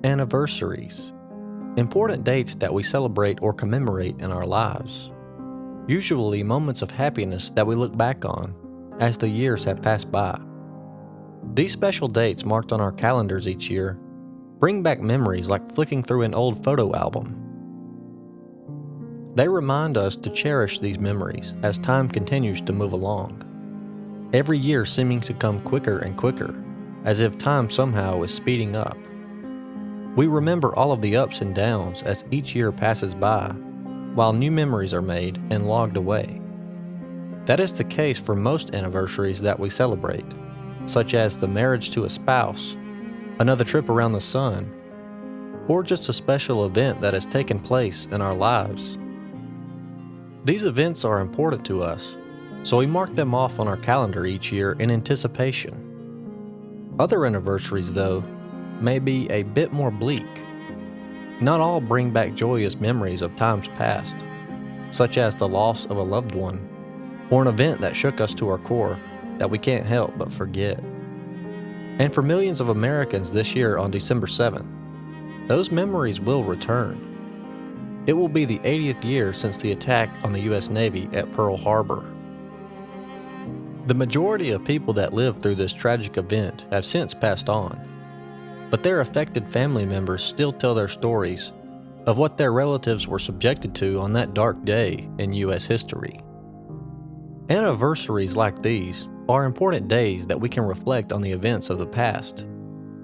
Anniversaries. Important dates that we celebrate or commemorate in our lives. Usually moments of happiness that we look back on as the years have passed by. These special dates marked on our calendars each year bring back memories like flicking through an old photo album. They remind us to cherish these memories as time continues to move along. Every year seeming to come quicker and quicker, as if time somehow is speeding up. We remember all of the ups and downs as each year passes by, while new memories are made and logged away. That is the case for most anniversaries that we celebrate, such as the marriage to a spouse, another trip around the sun, or just a special event that has taken place in our lives. These events are important to us, so we mark them off on our calendar each year in anticipation. Other anniversaries, though, may be a bit more bleak. Not all bring back joyous memories of times past, such as the loss of a loved one, or an event that shook us to our core that we can't help but forget. And for millions of Americans this year on December 7th, those memories will return. It will be the 80th year since the attack on the U.S. Navy at Pearl Harbor. The majority of people that lived through this tragic event have since passed on, but their affected family members still tell their stories of what their relatives were subjected to on that dark day in U.S. history. Anniversaries like these are important days that we can reflect on the events of the past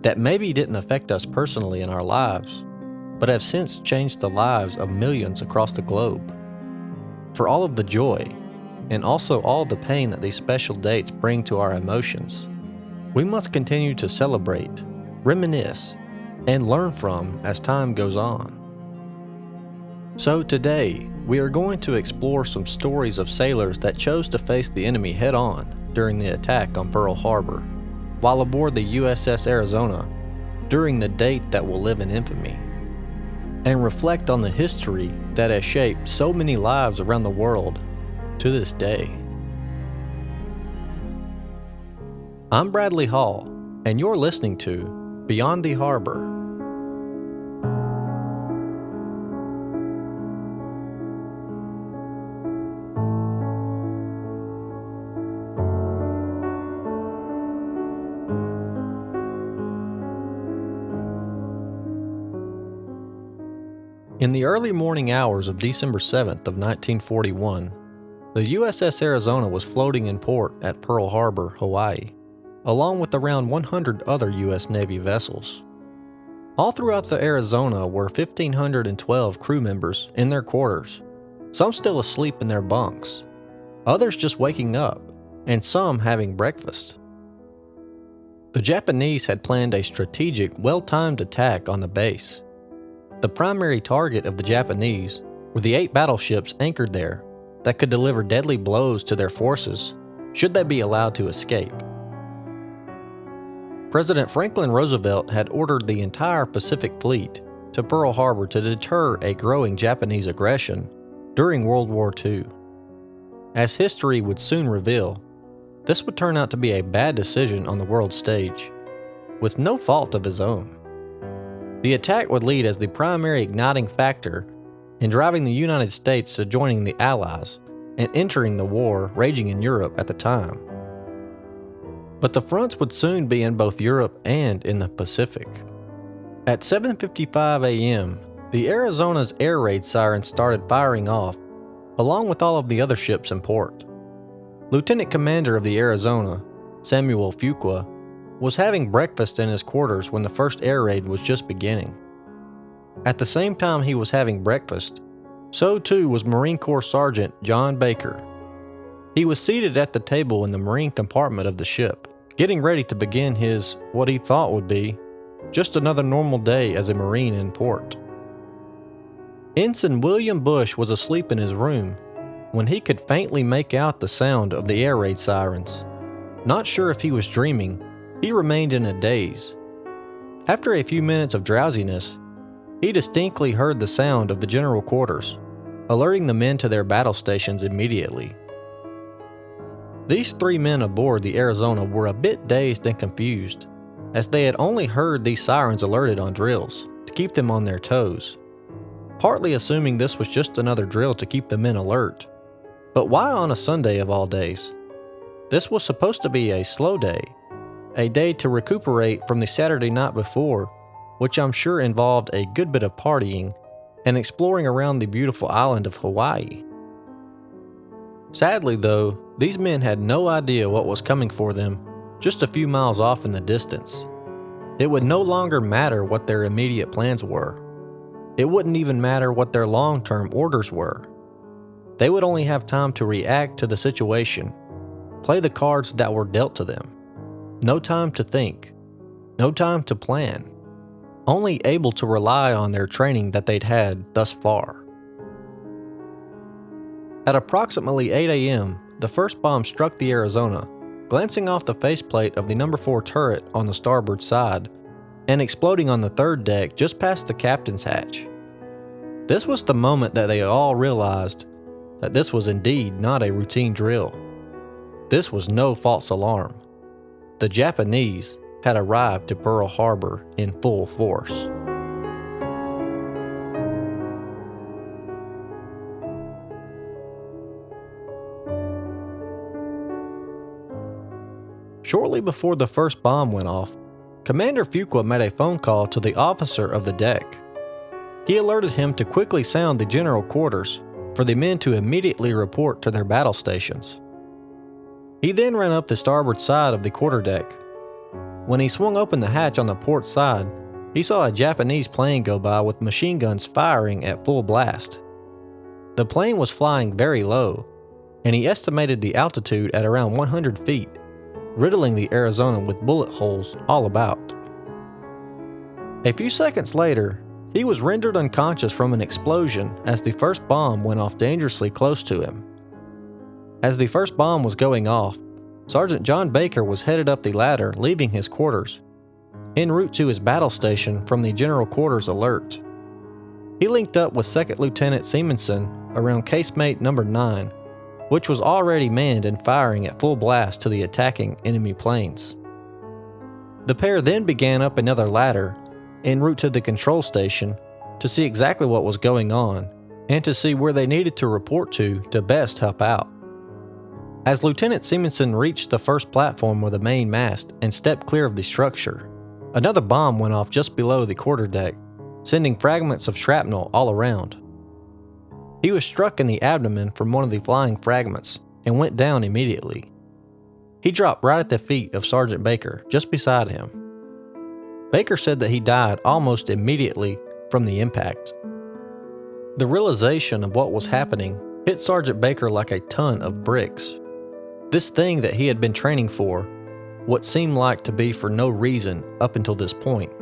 that maybe didn't affect us personally in our lives, but have since changed the lives of millions across the globe. For all of the joy, and also all the pain that these special dates bring to our emotions, we must continue to celebrate, reminisce, and learn from as time goes on. So today, we are going to explore some stories of sailors that chose to face the enemy head-on during the attack on Pearl Harbor, while aboard the USS Arizona during the date that will live in infamy, and reflect on the history that has shaped so many lives around the world to this day. I'm Bradley Hall, and you're listening to Beyond the Harbor. In the early morning hours of December 7th of 1941, the USS Arizona was floating in port at Pearl Harbor, Hawaii, along with around 100 other U.S. Navy vessels. All throughout the Arizona were 1,512 crew members in their quarters, some still asleep in their bunks, others just waking up, and some having breakfast. The Japanese had planned a strategic, well-timed attack on the base. The primary target of the Japanese were the 8 battleships anchored there that could deliver deadly blows to their forces should they be allowed to escape. President Franklin Roosevelt had ordered the entire Pacific Fleet to Pearl Harbor to deter a growing Japanese aggression during World War II. As history would soon reveal, this would turn out to be a bad decision on the world stage, with no fault of his own. The attack would lead as the primary igniting factor in driving the United States to joining the Allies and entering the war raging in Europe at the time. But the fronts would soon be in both Europe and in the Pacific. At 7:55 a.m., the Arizona's air raid sirens started firing off, along with all of the other ships in port. Lieutenant Commander of the Arizona, Samuel Fuqua, was having breakfast in his quarters when the first air raid was just beginning. At the same time he was having breakfast, so too was Marine Corps Sergeant John Baker. He was seated at the table in the marine compartment of the ship, getting ready to begin his, what he thought would be, just another normal day as a Marine in port. Ensign William Bush was asleep in his room when he could faintly make out the sound of the air raid sirens. Not sure if he was dreaming, he remained in a daze. After a few minutes of drowsiness, he distinctly heard the sound of the general quarters, alerting the men to their battle stations immediately. These 3 men aboard the Arizona were a bit dazed and confused, as they had only heard these sirens alerted on drills to keep them on their toes, partly assuming this was just another drill to keep the men alert. But why on a Sunday of all days? This was supposed to be a slow day, a day to recuperate from the Saturday night before, which I'm sure involved a good bit of partying and exploring around the beautiful island of Hawaii. Sadly though, these men had no idea what was coming for them just a few miles off in the distance. It would no longer matter what their immediate plans were. It wouldn't even matter what their long-term orders were. They would only have time to react to the situation, play the cards that were dealt to them. No time to think, no time to plan, only able to rely on their training that they'd had thus far. At approximately 8 a.m., the first bomb struck the Arizona, glancing off the faceplate of the number 4 turret on the starboard side and exploding on the third deck just past the captain's hatch. This was the moment that they all realized that this was indeed not a routine drill. This was no false alarm. The Japanese had arrived to Pearl Harbor in full force. Shortly before the first bomb went off, Commander Fuqua made a phone call to the officer of the deck. He alerted him to quickly sound the general quarters for the men to immediately report to their battle stations. He then ran up the starboard side of the quarterdeck. When he swung open the hatch on the port side, he saw a Japanese plane go by with machine guns firing at full blast. The plane was flying very low, and he estimated the altitude at around 100 feet, riddling the Arizona with bullet holes all about. A few seconds later, he was rendered unconscious from an explosion as the first bomb went off dangerously close to him. As the first bomb was going off, Sergeant John Baker was headed up the ladder, leaving his quarters, en route to his battle station from the general quarters alert. He linked up with Second Lieutenant Simonson around casemate number 9, which was already manned and firing at full blast to the attacking enemy planes. The pair then began up another ladder en route to the control station to see exactly what was going on and to see where they needed to report to best help out. As Lieutenant Simonson reached the first platform with the main mast and stepped clear of the structure, another bomb went off just below the quarterdeck, sending fragments of shrapnel all around. He was struck in the abdomen from one of the flying fragments and went down immediately. He dropped right at the feet of Sergeant Baker, just beside him. Baker said that he died almost immediately from the impact. The realization of what was happening hit Sergeant Baker like a ton of bricks. This thing that he had been training for, what seemed like to be for no reason up until this point,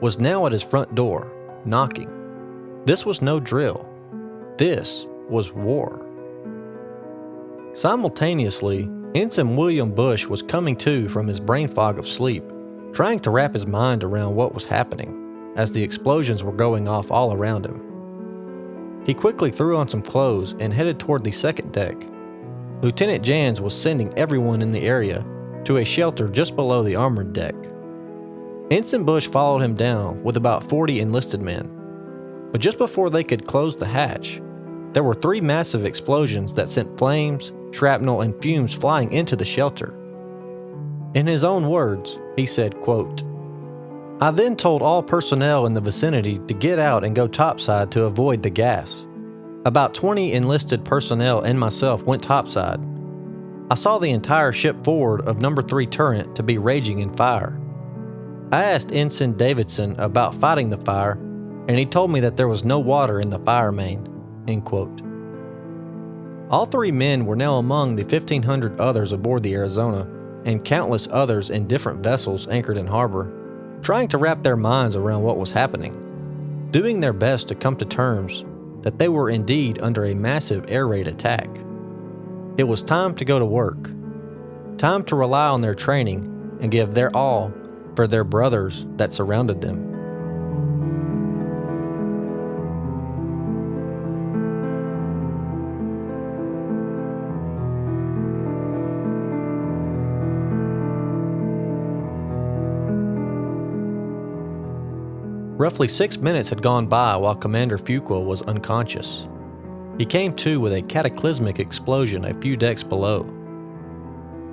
was now at his front door, knocking. This was no drill. This was war. Simultaneously, Ensign William Bush was coming to from his brain fog of sleep, trying to wrap his mind around what was happening as the explosions were going off all around him. He quickly threw on some clothes and headed toward the second deck. Lieutenant Jans was sending everyone in the area to a shelter just below the armored deck. Ensign Bush followed him down with about 40 enlisted men. But just before they could close the hatch, there were 3 massive explosions that sent flames, shrapnel, and fumes flying into the shelter. In his own words, he said, quote, "I then told all personnel in the vicinity to get out and go topside to avoid the gas. About 20 enlisted personnel and myself went topside. I saw the entire ship forward of number 3 turret to be raging in fire. I asked Ensign Davidson about fighting the fire, and he told me that there was no water in the fire main." End quote. All 3 men were now among the 1,500 others aboard the Arizona and countless others in different vessels anchored in harbor, trying to wrap their minds around what was happening, doing their best to come to terms that they were indeed under a massive air raid attack. It was time to go to work, time to rely on their training and give their all for their brothers that surrounded them. Roughly 6 minutes had gone by while Commander Fuqua was unconscious. He came to with a cataclysmic explosion a few decks below.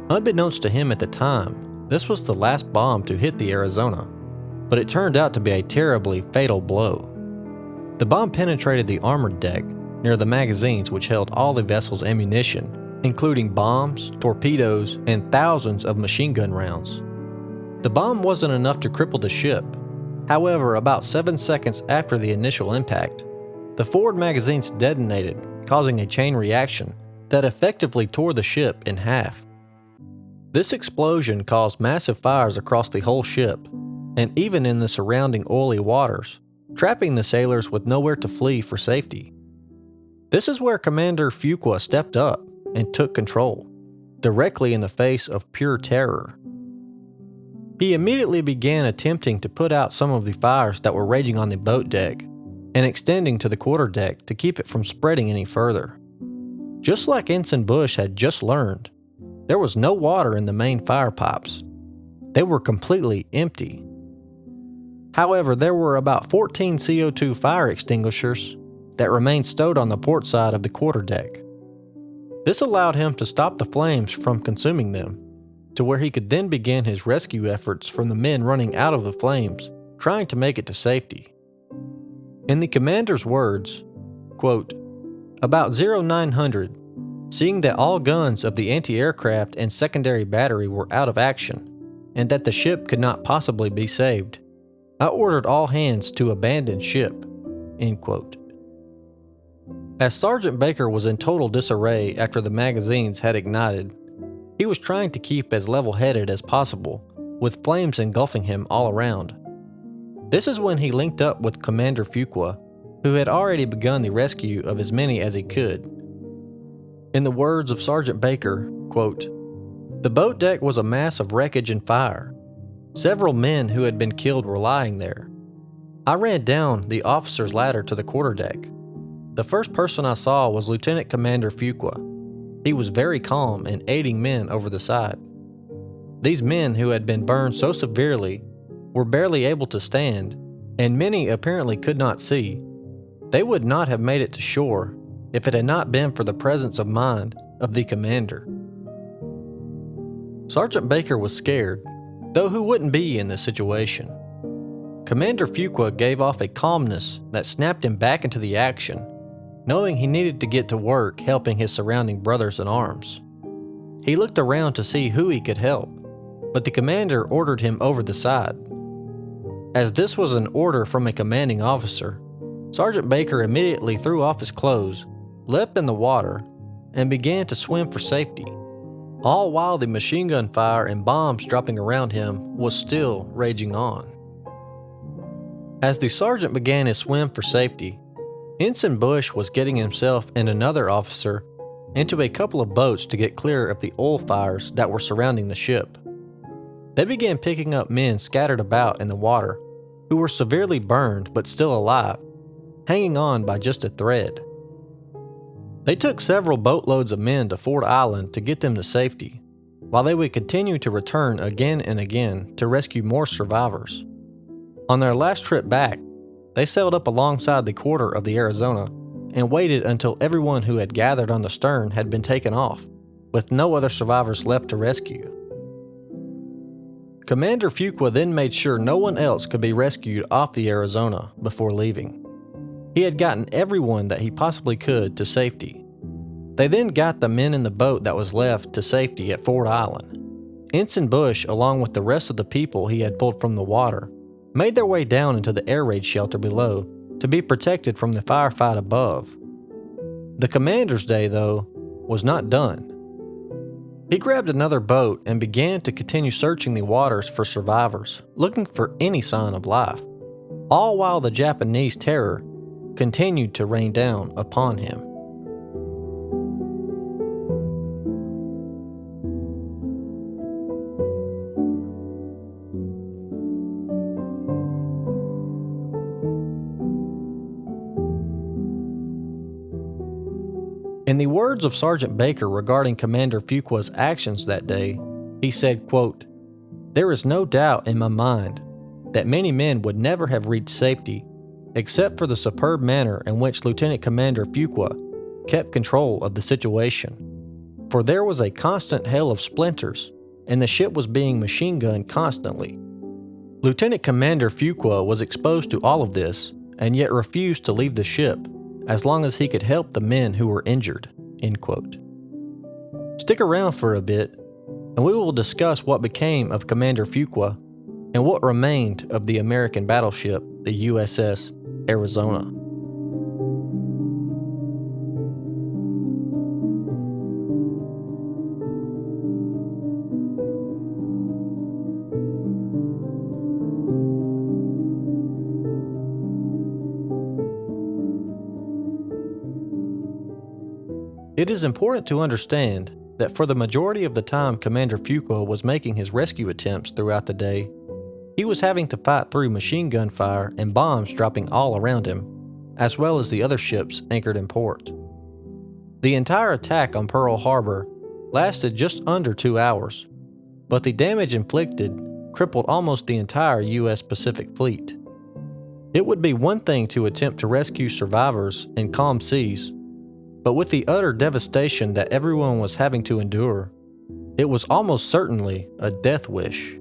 Unbeknownst to him at the time, this was the last bomb to hit the Arizona, but it turned out to be a terribly fatal blow. The bomb penetrated the armored deck near the magazines which held all the vessel's ammunition, including bombs, torpedoes, and thousands of machine gun rounds. The bomb wasn't enough to cripple the ship. However, about 7 seconds after the initial impact, the forward magazines detonated, causing a chain reaction that effectively tore the ship in half. This explosion caused massive fires across the whole ship, and even in the surrounding oily waters, trapping the sailors with nowhere to flee for safety. This is where Commander Fuqua stepped up and took control, directly in the face of pure terror. He immediately began attempting to put out some of the fires that were raging on the boat deck and extending to the quarterdeck to keep it from spreading any further. Just like Ensign Bush had just learned, there was no water in the main fire pipes. They were completely empty. However, there were about 14 CO2 fire extinguishers that remained stowed on the port side of the quarterdeck. This allowed him to stop the flames from consuming them, to where he could then begin his rescue efforts from the men running out of the flames, trying to make it to safety. In the commander's words, quote, "About 0900, seeing that all guns of the anti-aircraft and secondary battery were out of action, and that the ship could not possibly be saved, I ordered all hands to abandon ship." End quote. As Sergeant Baker was in total disarray after the magazines had ignited, he was trying to keep as level-headed as possible, with flames engulfing him all around. This is when he linked up with Commander Fuqua, who had already begun the rescue of as many as he could. In the words of Sergeant Baker, quote, "The boat deck was a mass of wreckage and fire. Several men who had been killed were lying there. I ran down the officer's ladder to the quarterdeck. The first person I saw was Lieutenant Commander Fuqua. He was very calm and aiding men over the side. These men who had been burned so severely were barely able to stand, and many apparently could not see. They would not have made it to shore if it had not been for the presence of mind of the commander." Sergeant Baker was scared, though who wouldn't be in this situation? Commander Fuqua gave off a calmness that snapped him back into the action, knowing he needed to get to work helping his surrounding brothers in arms. He looked around to see who he could help, but the commander ordered him over the side. As this was an order from a commanding officer, Sergeant Baker immediately threw off his clothes, leapt in the water, and began to swim for safety, all while the machine gun fire and bombs dropping around him was still raging on. As the sergeant began his swim for safety, Ensign Bush was getting himself and another officer into a couple of boats to get clear of the oil fires that were surrounding the ship. They began picking up men scattered about in the water who were severely burned but still alive, hanging on by just a thread. They took several boatloads of men to Ford Island to get them to safety, while they would continue to return again and again to rescue more survivors. On their last trip back, they sailed up alongside the quarter of the Arizona and waited until everyone who had gathered on the stern had been taken off, with no other survivors left to rescue. Commander Fuqua then made sure no one else could be rescued off the Arizona before leaving. He had gotten everyone that he possibly could to safety. They then got the men in the boat that was left to safety at Ford Island. Ensign Bush, along with the rest of the people he had pulled from the water, made their way down into the air raid shelter below to be protected from the firefight above. The commander's day, though, was not done. He grabbed another boat and began to continue searching the waters for survivors, looking for any sign of life, all while the Japanese terror continued to rain down upon him. In the words of Sergeant Baker regarding Commander Fuqua's actions that day, he said, quote, "There is no doubt in my mind that many men would never have reached safety except for the superb manner in which Lieutenant Commander Fuqua kept control of the situation. For there was a constant hail of splinters, and the ship was being machine gunned constantly. Lieutenant Commander Fuqua was exposed to all of this, and yet refused to leave the ship as long as he could help the men who were injured." End quote. Stick around for a bit, and we will discuss what became of Commander Fuqua and what remained of the American battleship, the USS Arizona. It is important to understand that for the majority of the time Commander Fuqua was making his rescue attempts throughout the day, he was having to fight through machine gun fire and bombs dropping all around him, as well as the other ships anchored in port. The entire attack on Pearl Harbor lasted just under 2 hours, but the damage inflicted crippled almost the entire U.S. Pacific Fleet. It would be one thing to attempt to rescue survivors in calm seas, but with the utter devastation that everyone was having to endure, it was almost certainly a death wish.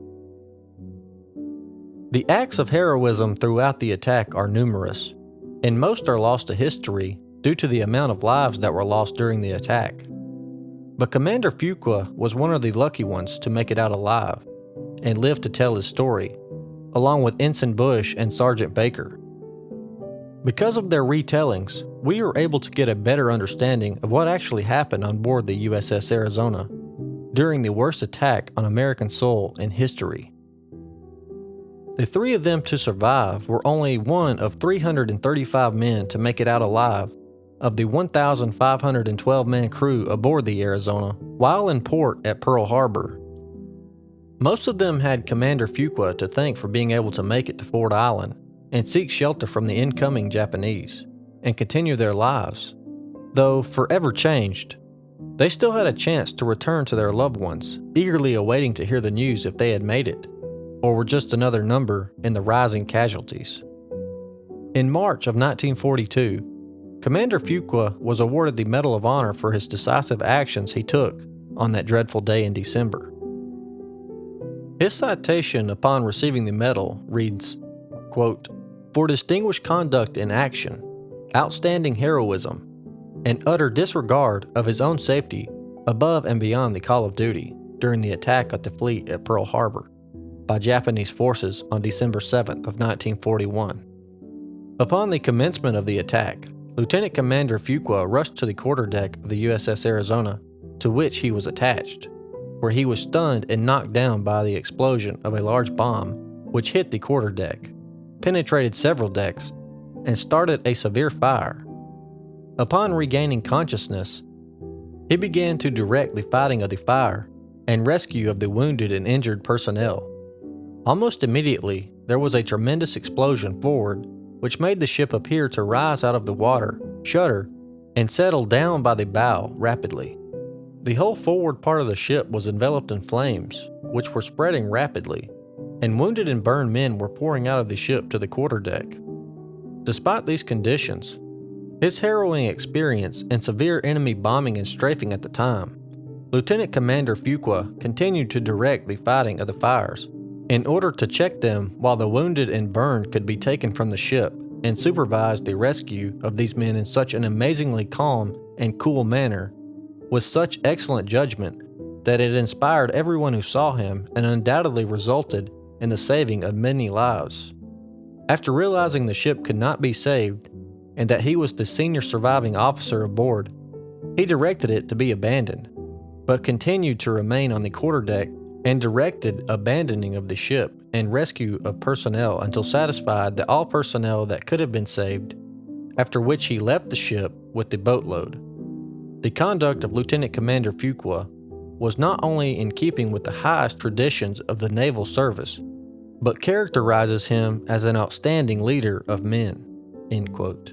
The acts of heroism throughout the attack are numerous, and most are lost to history due to the amount of lives that were lost during the attack. But Commander Fuqua was one of the lucky ones to make it out alive and live to tell his story, along with Ensign Bush and Sergeant Baker. Because of their retellings, we were able to get a better understanding of what actually happened on board the USS Arizona during the worst attack on American soil in history. The three of them to survive were only one of 335 men to make it out alive of the 1,512-man crew aboard the Arizona while in port at Pearl Harbor. Most of them had Commander Fuqua to thank for being able to make it to Ford Island and seek shelter from the incoming Japanese and continue their lives. Though forever changed, they still had a chance to return to their loved ones, eagerly awaiting to hear the news if they had made it, or were just another number in the rising casualties. In March of 1942, Commander Fuqua was awarded the Medal of Honor for his decisive actions he took on that dreadful day in December. His citation upon receiving the medal reads, quote, "For distinguished conduct in action, outstanding heroism, and utter disregard of his own safety above and beyond the call of duty during the attack at the fleet at Pearl Harbor by Japanese forces on December 7th of 1941. Upon the commencement of the attack, Lieutenant Commander Fuqua rushed to the quarterdeck of the USS Arizona, to which he was attached, where he was stunned and knocked down by the explosion of a large bomb which hit the quarterdeck, penetrated several decks, and started a severe fire. Upon regaining consciousness, he began to direct the fighting of the fire and rescue of the wounded and injured personnel. Almost immediately, there was a tremendous explosion forward, which made the ship appear to rise out of the water, shudder, and settle down by the bow rapidly. The whole forward part of the ship was enveloped in flames, which were spreading rapidly, and wounded and burned men were pouring out of the ship to the quarterdeck. Despite these conditions, his harrowing experience and severe enemy bombing and strafing at the time, Lieutenant Commander Fuqua continued to direct the fighting of the fires in order to check them while the wounded and burned could be taken from the ship, and supervised the rescue of these men in such an amazingly calm and cool manner, with such excellent judgment, that it inspired everyone who saw him and undoubtedly resulted in the saving of many lives. After realizing the ship could not be saved, and that he was the senior surviving officer aboard, he directed it to be abandoned, but continued to remain on the quarterdeck and directed abandoning of the ship and rescue of personnel until satisfied that all personnel that could have been saved, after which he left the ship with the boatload. The conduct of Lieutenant Commander Fuqua was not only in keeping with the highest traditions of the naval service, but characterizes him as an outstanding leader of men." End quote.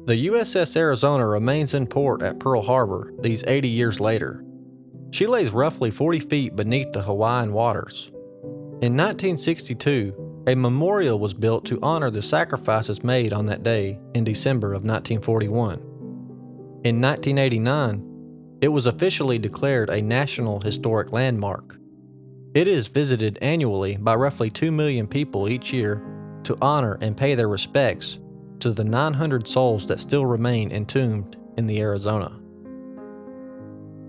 The USS Arizona remains in port at Pearl Harbor these 80 years later. She lays roughly 40 feet beneath the Hawaiian waters, In 1962, a memorial was built to honor the sacrifices made on that day in December of 1941. In 1989, it was officially declared a National Historic Landmark. It is visited annually by roughly 2 million people each year to honor and pay their respects to the 900 souls that still remain entombed in the Arizona.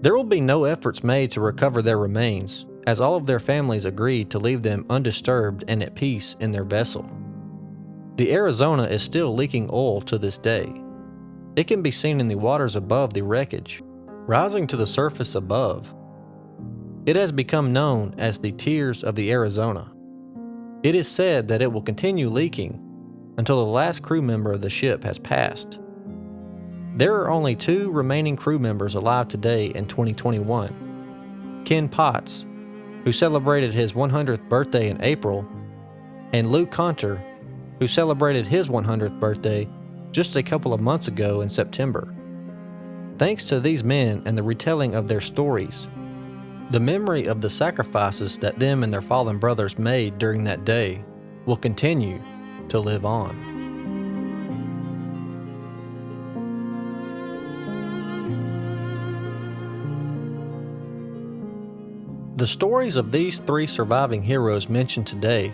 There will be no efforts made to recover their remains, as all of their families agreed to leave them undisturbed and at peace in their vessel. The Arizona is still leaking oil to this day. It can be seen in the waters above the wreckage, rising to the surface above. It has become known as the Tears of the Arizona. It is said that it will continue leaking until the last crew member of the ship has passed. There are only 2 remaining crew members alive today in 2021. Ken Potts, who celebrated his 100th birthday in April, and Lou Conter, who celebrated his 100th birthday just a couple of months ago in September. Thanks to these men and the retelling of their stories, the memory of the sacrifices that them and their fallen brothers made during that day will continue to live on. The stories of these 3 surviving heroes mentioned today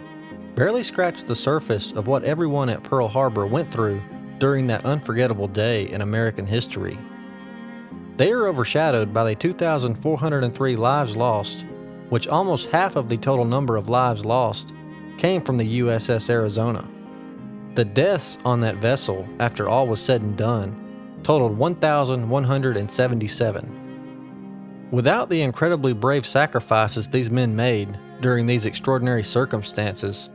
barely scratch the surface of what everyone at Pearl Harbor went through during that unforgettable day in American history. They are overshadowed by the 2,403 lives lost, which almost half of the total number of lives lost came from the USS Arizona. The deaths on that vessel, after all was said and done, totaled 1,177. Without the incredibly brave sacrifices these men made during these extraordinary circumstances,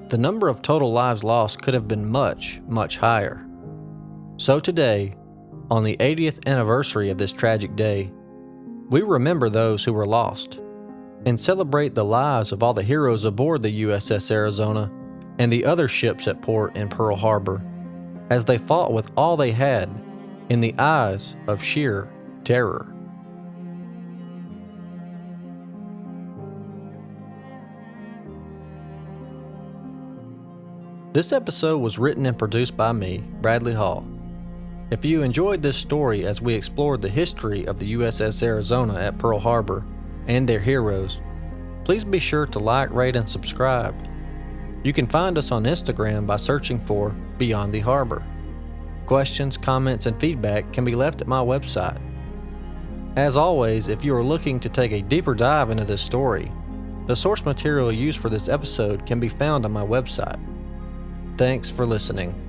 the number of total lives lost could have been much, much higher. So today, on the 80th anniversary of this tragic day, we remember those who were lost and celebrate the lives of all the heroes aboard the USS Arizona and the other ships at port in Pearl Harbor as they fought with all they had in the eyes of sheer terror. This episode was written and produced by me, Bradley Hall. If you enjoyed this story as we explored the history of the USS Arizona at Pearl Harbor and their heroes, please be sure to like, rate, and subscribe. You can find us on Instagram by searching for Beyond the Harbor. Questions, comments, and feedback can be left at my website. As always, if you are looking to take a deeper dive into this story, the source material used for this episode can be found on my website. Thanks for listening.